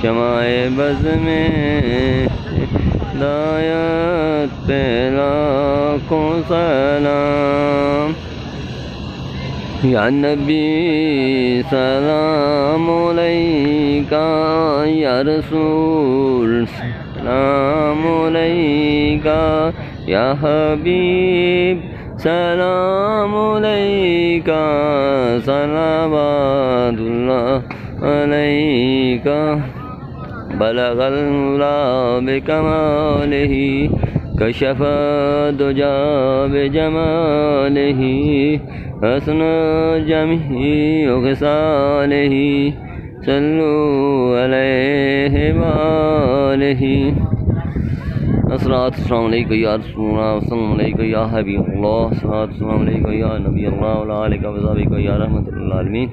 शमाए buzz में दायत पे लाखों सलाम। या नबी सलाम अलैका, या रसूल सलाम अलैका, या हबीब सलाम अलैका, सलावतुल्लाह अलैका। बलगल उला बिकमालिही, कशफ़ा दुजा बिजमालिही, हसन जमी ख़िसालिही, सल्लु अलैहि वालिही। अस्सलामु अलैका या रसूलल्लाह, अस्सलामु अलैका या हबीबल्लाह, अस्सलामु अलैका या नबी अल्लाह व अला आलिका व सहबिका या रहमतुल लिल आलमीन।